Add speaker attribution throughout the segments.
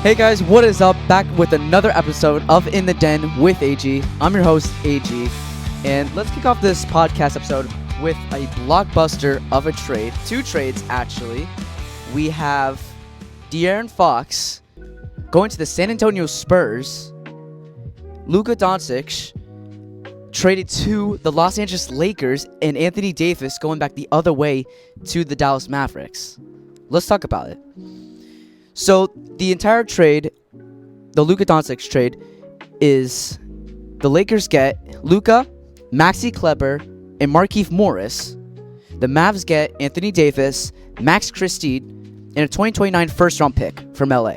Speaker 1: Hey guys, what is up? Back with another episode of In the Den with AG. I'm your host, AG, and let's kick off this podcast episode with a blockbuster of a trade. Two trades, actually. We have De'Aaron Fox going to the San Antonio Spurs. Luka Doncic traded to the Los Angeles Lakers, and Anthony Davis going back the other way to the Dallas Mavericks. Let's talk about it. So, the entire trade, the Luka Doncic trade, is the Lakers get Luka, Maxi Kleber, and Markieff Morris. The Mavs get Anthony Davis, Max Christie, and a 2029 first-round pick from LA.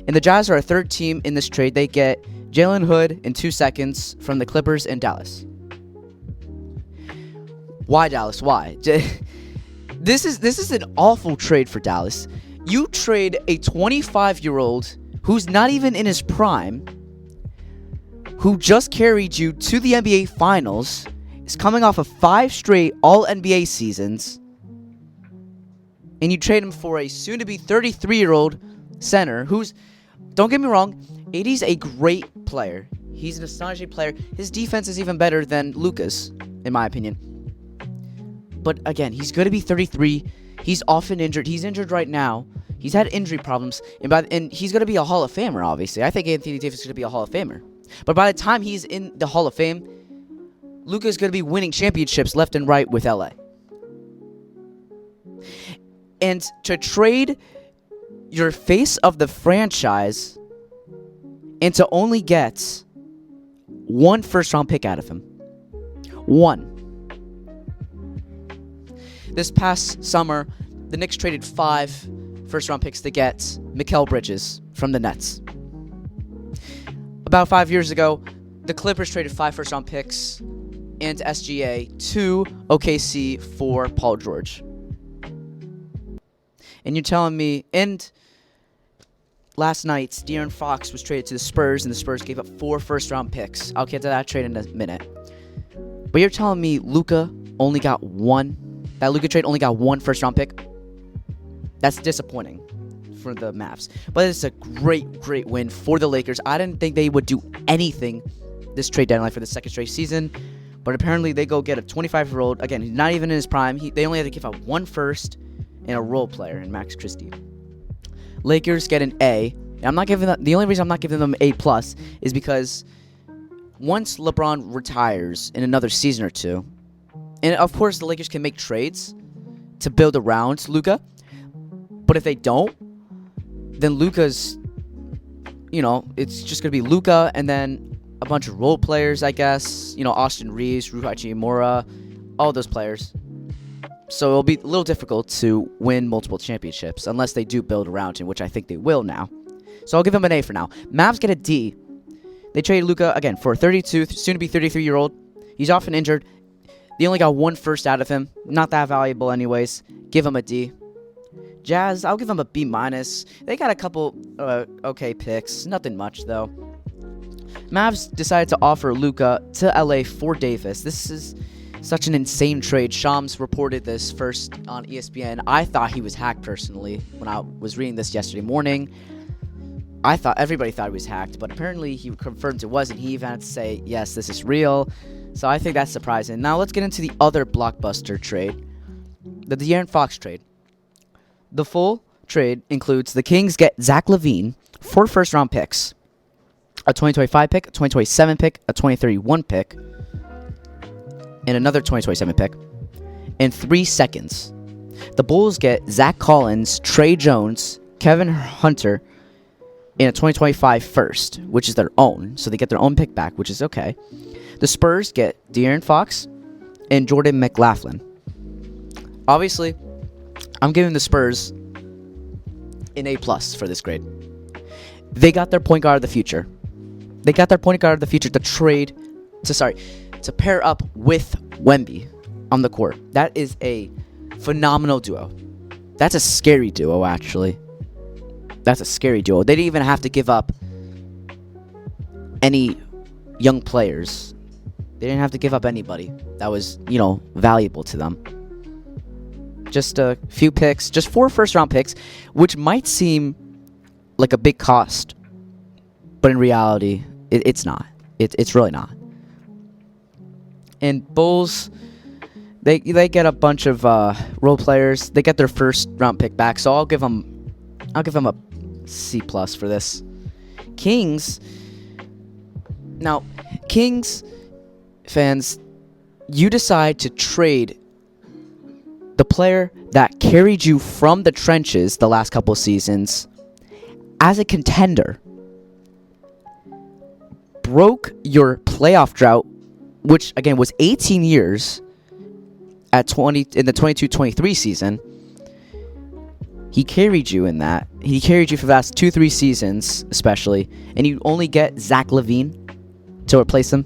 Speaker 1: And the Jazz are a third team in this trade. They get Jalen Hood in 2 seconds from the Clippers and Dallas. Why Dallas? Why? This is an awful trade for Dallas. You trade a 25-year-old who's not even in his prime, who just carried you to the NBA Finals, is coming off of 5 straight All-NBA seasons, and you trade him for a soon-to-be 33-year-old center who's, don't get me wrong, AD's a great player. He's an astonishing player. His defense is even better than Luka's, in my opinion. But again, he's going to be 33. He's often injured. He's injured right now. He's had injury problems. And he's going to be a Hall of Famer, obviously. I think Anthony Davis is going to be a Hall of Famer. But by the time he's in the Hall of Fame, Luka is going to be winning championships left and right with LA. And to trade your face of the franchise and to only get one first-round pick out of him. One. This past summer, the Knicks traded 5 first-round picks to get Mikal Bridges from the Nets. About 5 years ago, the Clippers traded 5 first-round picks and SGA to OKC for Paul George. And you're telling me, and last night, De'Aaron Fox was traded to the Spurs, and the Spurs gave up 4 first-round picks. I'll get to that trade in a minute. But you're telling me Luka only got one? That Luka trade only got 1 first-round pick? That's disappointing for the Mavs. But it's a great win for the Lakers. I didn't think they would do anything this trade deadline for the second straight season. But apparently they go get a 25-year-old. Again, he's not even in his prime. They only had to give up 1 first and a role player in Max Christie. Lakers get an A. And I'm not giving them, the only reason I'm not giving them A+ is because once LeBron retires in another season or two, and of course the Lakers can make trades to build around Luka, but if they don't, then Luka's, it's just going to be Luka and then a bunch of role players, I guess. Austin Reeves, Rui Hachimura, all those players. So it'll be a little difficult to win multiple championships unless they do build around him, which I think they will now. So I'll give them an A for now. Mavs get a D. They traded Luka, again, for a 32, soon-to-be 33-year-old. He's often injured. They only got 1 first out of him. Not that valuable anyways. Give him a D. Jazz, I'll give them a B-. They got a couple okay picks. Nothing much, though. Mavs decided to offer Luka to LA for Davis. This is such an insane trade. Shams reported this first on ESPN. I thought he was hacked personally when I was reading this yesterday morning. Everybody thought he was hacked, but apparently he confirmed it wasn't. He even had to say, yes, this is real. So I think that's surprising. Now let's get into the other blockbuster trade, the De'Aaron Fox trade. The full trade includes the Kings get Zach LaVine, 4 first-round picks, a 2025 pick, a 2027 pick, a 2031 pick, and another 2027 pick, and 3 seconds. The Bulls get Zach Collins, Trey Jones, Kevin Hunter, and a 2025 first, which is their own. So they get their own pick back, which is okay. The Spurs get De'Aaron Fox and Jordan McLaughlin. Obviously, I'm giving the Spurs an A+ for this grade. They got their point guard of the future. They got their point guard of the future to pair up with Wemby on the court. That is a phenomenal duo. That's a scary duo, actually. That's a scary duo. They didn't even have to give up any young players. They didn't have to give up anybody that was, valuable to them. Just a few picks, just 4 first-round picks, which might seem like a big cost, but in reality, it's not. It's really not. And Bulls, they get a bunch of role players. They get their first round pick back, so I'll give them a C+ for this. Kings fans, you decide to trade the player that carried you from the trenches the last couple of seasons as a contender, broke your playoff drought, which again was 18 years in the 22-23 season. He carried you in that. He carried you for the last 2-3 seasons, especially, and you only get Zach LaVine to replace him.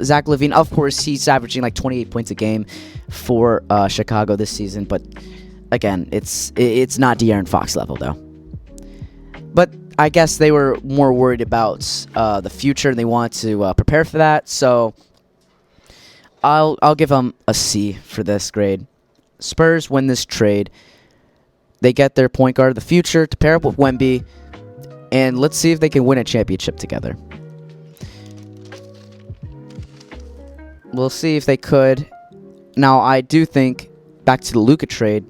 Speaker 1: Zach LaVine, of course, he's averaging like 28 points a game for Chicago this season, but again, it's not De'Aaron Fox level though. But I guess they were more worried about the future, and they want to prepare for that. So I'll give them a C for this grade. Spurs win this trade. They get their point guard of the future to pair up with Wemby, and let's see if they can win a championship together. We'll see if they could. Now, I do think, back to the Luka trade,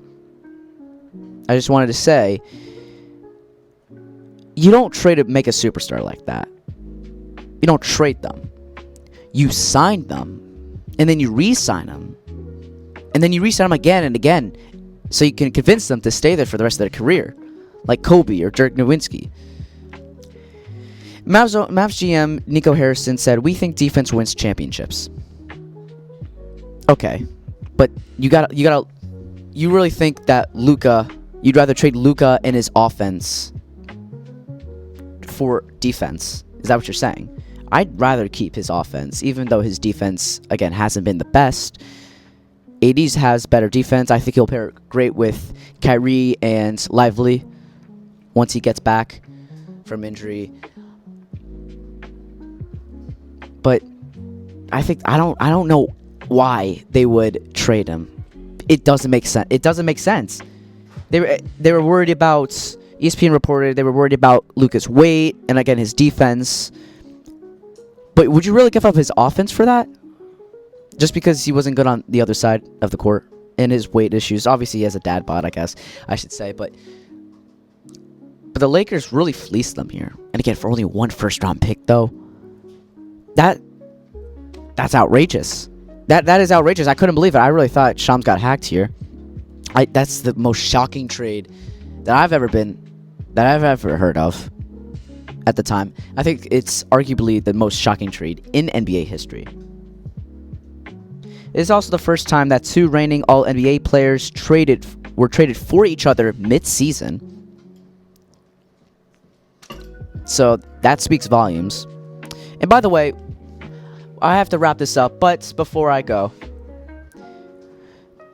Speaker 1: I just wanted to say, you don't trade to make a superstar like that. You don't trade them. You sign them, and then you re-sign them, and then you re-sign them again and again, so you can convince them to stay there for the rest of their career, like Kobe or Dirk Nowitzki. Mavs GM Nico Harrison said, "We think defense wins championships." Okay, but you really think that you'd rather trade Luka and his offense for defense? Is that what you're saying? I'd rather keep his offense, even though his defense, again, hasn't been the best. AD's has better defense. I think he'll pair great with Kyrie and Lively once he gets back from injury. But I don't know why they would trade him. It doesn't make sense. They were worried about, ESPN reported they were worried about Luka's weight and again his defense. But would you really give up his offense for that? Just because he wasn't good on the other side of the court and his weight issues. Obviously he has a dad bod, I guess I should say, but the Lakers really fleeced them here. And again, for only one first round pick though. That's outrageous. That is outrageous. I couldn't believe it. I really thought Shams got hacked here. That's the most shocking trade that I've ever heard of at the time. I think it's arguably the most shocking trade in NBA history. It is also the first time that two reigning All-NBA players were traded for each other mid-season. So that speaks volumes. And by the way, I have to wrap this up, but before I go,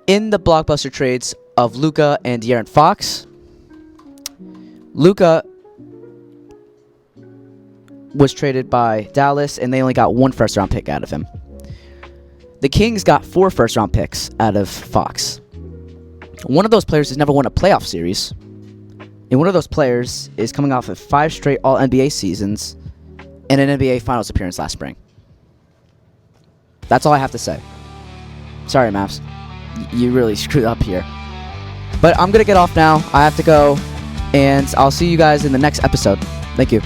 Speaker 1: in the Blockbuster trades of Luka and De'Aaron Fox, Luka was traded by Dallas, and they only got one first-round pick out of him. The Kings got 4 first-round picks out of Fox. One of those players has never won a playoff series, and one of those players is coming off of 5 straight All-NBA seasons and an NBA Finals appearance last spring. That's all I have to say. Sorry, Mavs. You really screwed up here. But I'm going to get off now. I have to go, and I'll see you guys in the next episode. Thank you.